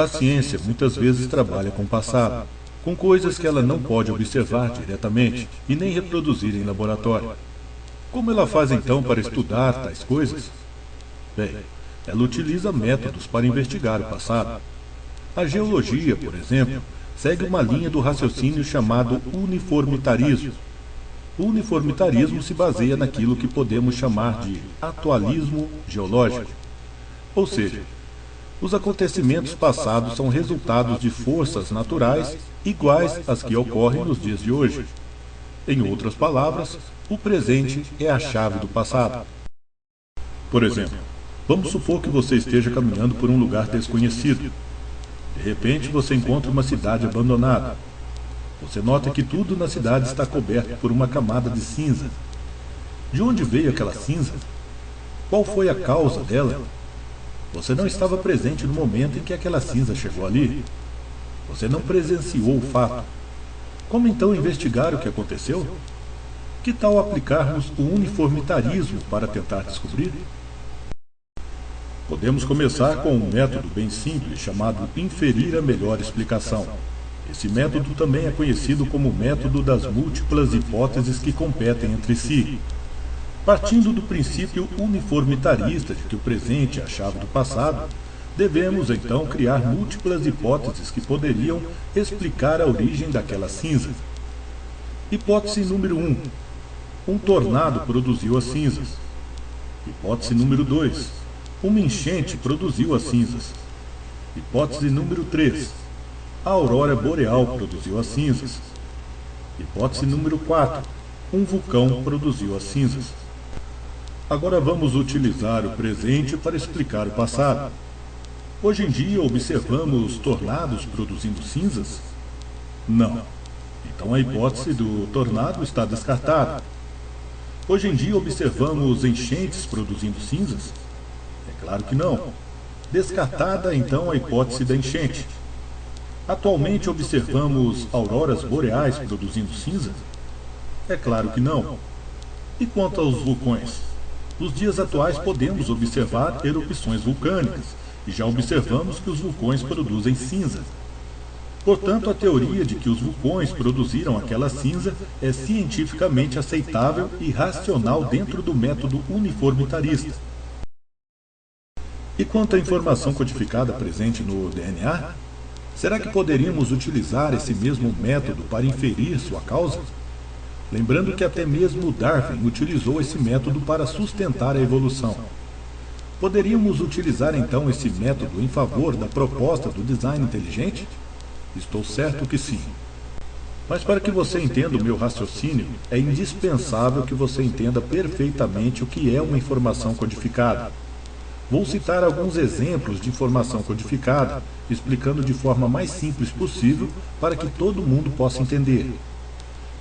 ciência muitas vezes trabalha com o passado, com coisas que ela não pode observar diretamente e nem reproduzir em laboratório. Como ela faz então para estudar tais coisas? Bem, ela utiliza métodos para investigar o passado. A geologia, por exemplo, segue uma linha do raciocínio chamado uniformitarismo. O uniformitarismo se baseia naquilo que podemos chamar de atualismo geológico. Ou seja, os acontecimentos passados são resultados de forças naturais iguais às que ocorrem nos dias de hoje. Em outras palavras, o presente é a chave do passado. Por exemplo, vamos supor que você esteja caminhando por um lugar desconhecido. De repente, você encontra uma cidade abandonada. Você nota que tudo na cidade está coberto por uma camada de cinza. De onde veio aquela cinza? Qual foi a causa dela? Você não estava presente no momento em que aquela cinza chegou ali. Você não presenciou o fato. Como então investigar o que aconteceu? Que tal aplicarmos o uniformitarismo para tentar descobrir? Podemos começar com um método bem simples chamado inferir a melhor explicação. Esse método também é conhecido como método das múltiplas hipóteses que competem entre si. Partindo do princípio uniformitarista de que o presente é a chave do passado, devemos então criar múltiplas hipóteses que poderiam explicar a origem daquela cinza. Hipótese número 1. Um tornado produziu as cinzas. Hipótese número 2. Uma enchente produziu as cinzas. Hipótese número 3. A aurora boreal produziu as cinzas. Hipótese número 4. Um vulcão produziu as cinzas. Agora vamos utilizar o presente para explicar o passado. Hoje em dia observamos tornados produzindo cinzas? Não. Então a hipótese do tornado está descartada. Hoje em dia observamos enchentes produzindo cinzas? É claro que não. Descartada então a hipótese da enchente. Atualmente observamos auroras boreais produzindo cinza? É claro que não. E quanto aos vulcões? Nos dias atuais podemos observar erupções vulcânicas e já observamos que os vulcões produzem cinza. Portanto, a teoria de que os vulcões produziram aquela cinza é cientificamente aceitável e racional dentro do método uniformitarista. E quanto à informação codificada presente no DNA? Será que poderíamos utilizar esse mesmo método para inferir sua causa? Lembrando que até mesmo Darwin utilizou esse método para sustentar a evolução. Poderíamos utilizar então esse método em favor da proposta do design inteligente? Estou certo que sim. Mas para que você entenda o meu raciocínio, é indispensável que você entenda perfeitamente o que é uma informação codificada. Vou citar alguns exemplos de informação codificada, explicando de forma mais simples possível para que todo mundo possa entender.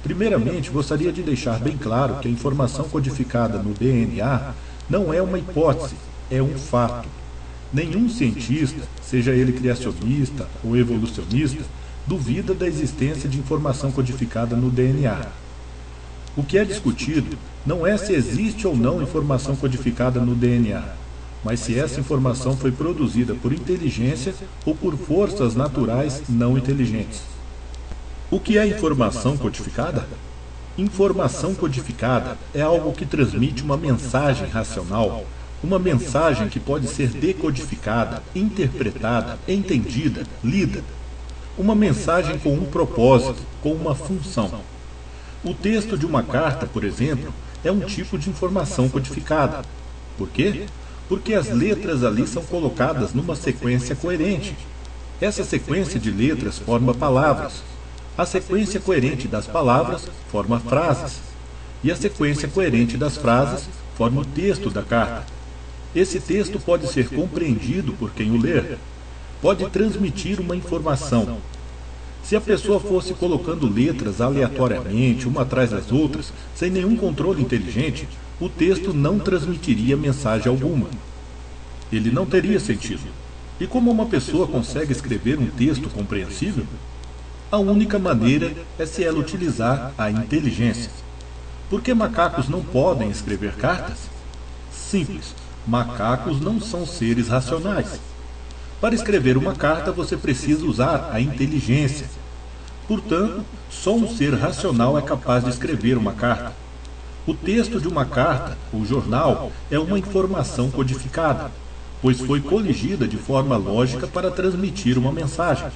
Primeiramente, gostaria de deixar bem claro que a informação codificada no DNA não é uma hipótese, é um fato. Nenhum cientista, seja ele criacionista ou evolucionista, duvida da existência de informação codificada no DNA. O que é discutido não é se existe ou não informação codificada no DNA, mas se essa informação foi produzida por inteligência ou por forças naturais não inteligentes. O que é informação codificada? Informação codificada é algo que transmite uma mensagem racional, uma mensagem que pode ser decodificada, interpretada, entendida, lida. Uma mensagem com um propósito, com uma função. O texto de uma carta, por exemplo, é um tipo de informação codificada. Por quê? Porque as letras ali são colocadas numa sequência coerente. Essa sequência de letras forma palavras. A sequência coerente das palavras forma frases. E a sequência coerente das frases forma o texto da carta. Esse texto pode ser compreendido por quem o ler. Pode transmitir uma informação. Se a pessoa fosse colocando letras aleatoriamente, uma atrás das outras, sem nenhum controle inteligente, o texto não transmitiria mensagem alguma. Ele não teria sentido. E como uma pessoa consegue escrever um texto compreensível? A única maneira é se ela utilizar a inteligência. Por que macacos não podem escrever cartas? Simples. Macacos não são seres racionais. Para escrever uma carta, você precisa usar a inteligência. Portanto, só um ser racional é capaz de escrever uma carta. O texto de uma carta, ou jornal, é uma informação codificada, pois foi coligida de forma lógica para transmitir uma mensagem.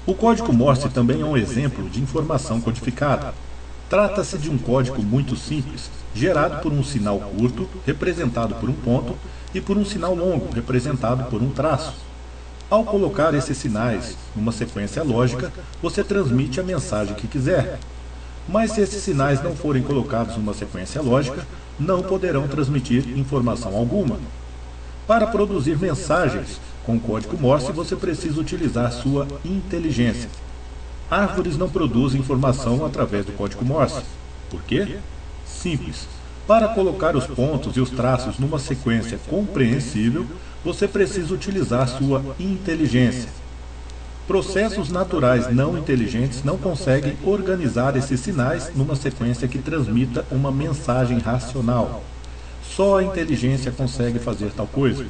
O código Morse também é um exemplo de informação codificada. Trata-se de um código muito simples, gerado por um sinal curto, representado por um ponto, e por um sinal longo, representado por um traço. Ao colocar esses sinais numa sequência lógica, você transmite a mensagem que quiser. Mas se esses sinais não forem colocados numa sequência lógica, não poderão transmitir informação alguma. Para produzir mensagens com código Morse, você precisa utilizar sua inteligência. Árvores não produzem informação através do código Morse. Por quê? Simples. Para colocar os pontos e os traços numa sequência compreensível, você precisa utilizar sua inteligência. Processos naturais não inteligentes não conseguem organizar esses sinais numa sequência que transmita uma mensagem racional. Só a inteligência consegue fazer tal coisa.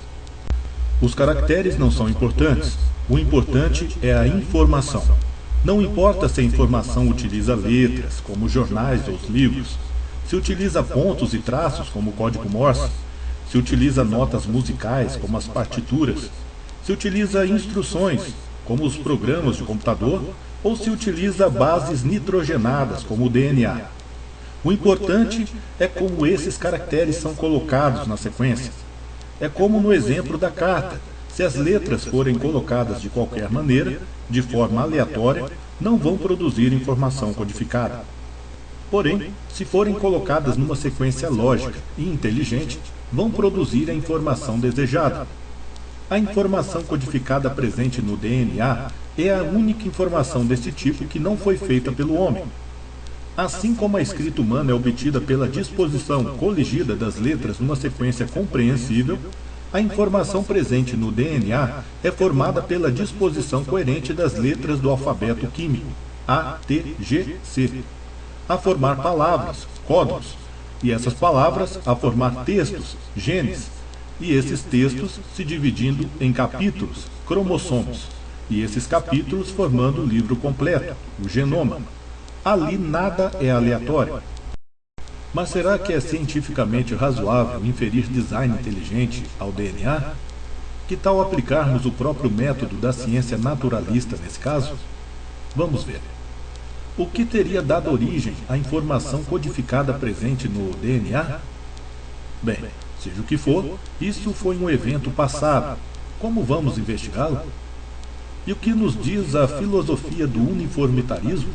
Os caracteres não são importantes. O importante é a informação. Não importa se a informação utiliza letras, como os jornais ou os livros, se utiliza pontos e traços, como o código Morse, se utiliza notas musicais, como as partituras, se utiliza instruções, como os programas de computador, ou se utiliza bases nitrogenadas, como o DNA. O importante é como esses caracteres são colocados na sequência. É como no exemplo da carta. Se as letras forem colocadas de qualquer maneira, de forma aleatória, não vão produzir informação codificada. Porém, se forem colocadas numa sequência lógica e inteligente, vão produzir a informação desejada. A informação codificada presente no DNA é a única informação desse tipo que não foi feita pelo homem. Assim como a escrita humana é obtida pela disposição coligida das letras numa sequência compreensível, a informação presente no DNA é formada pela disposição coerente das letras do alfabeto químico, A, T, G, C, a formar palavras, códigos, e essas palavras a formar textos, genes, e esses textos se dividindo em capítulos, cromossomos, e esses capítulos formando o livro completo, o genoma. Ali nada é aleatório. Mas será que é cientificamente razoável inferir design inteligente ao DNA? Que tal aplicarmos o próprio método da ciência naturalista nesse caso? Vamos ver. O que teria dado origem à informação codificada presente no DNA? Bem, seja o que for, isso foi um evento passado. Como vamos investigá-lo? E o que nos diz a filosofia do uniformitarismo?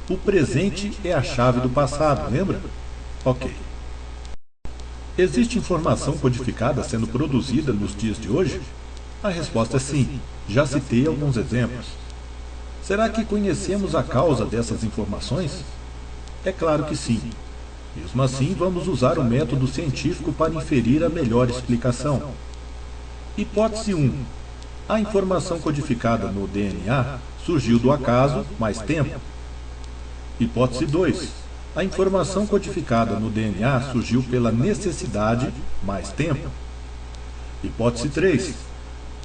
O presente é a chave do passado, lembra? Ok. Existe informação codificada sendo produzida nos dias de hoje? A resposta é sim. Já citei alguns exemplos. Será que conhecemos a causa dessas informações? É claro que sim. Mesmo assim, vamos usar o método científico para inferir a melhor explicação. Hipótese 1. A informação codificada no DNA surgiu do acaso, mais tempo. Hipótese 2. A informação codificada no DNA surgiu pela necessidade, mais tempo. Hipótese 3.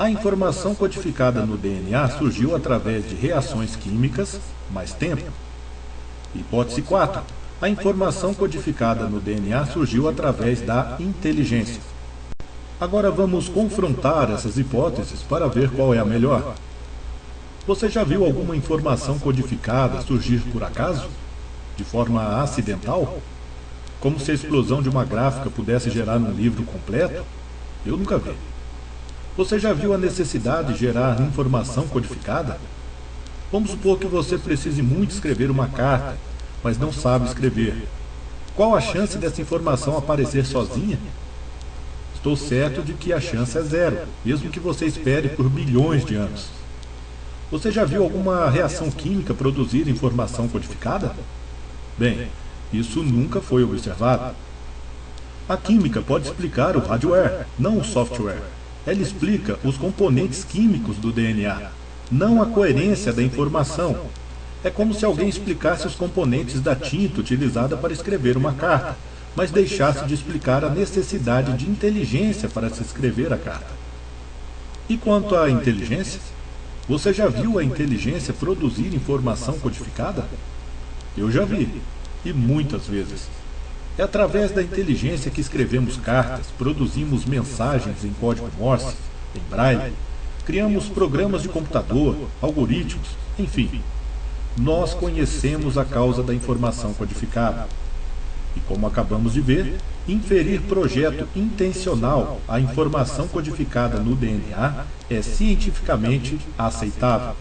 A informação codificada no DNA surgiu através de reações químicas, mais tempo. Hipótese 4. A informação codificada no DNA surgiu através da inteligência. Agora vamos confrontar essas hipóteses para ver qual é a melhor. Você já viu alguma informação codificada surgir por acaso? De forma acidental? Como se a explosão de uma gráfica pudesse gerar um livro completo? Eu nunca vi. Você já viu a necessidade de gerar informação codificada? Vamos supor que você precise muito escrever uma carta, mas não sabe escrever. Qual a chance dessa informação aparecer sozinha? Estou certo de que a chance é zero, mesmo que você espere por bilhões de anos. Você já viu alguma reação química produzir informação codificada? Bem, isso nunca foi observado. A química pode explicar o hardware, não o software. Ela explica os componentes químicos do DNA, não a coerência da informação. É como se alguém explicasse os componentes da tinta utilizada para escrever uma carta, mas deixasse de explicar a necessidade de inteligência para se escrever a carta. E quanto à inteligência? Você já viu a inteligência produzir informação codificada? Eu já vi, e muitas vezes. É através da inteligência que escrevemos cartas, produzimos mensagens em código Morse, em braille, criamos programas de computador, algoritmos, enfim. Nós conhecemos a causa da informação codificada. E como acabamos de ver, inferir projeto intencional à informação codificada no DNA é cientificamente aceitável.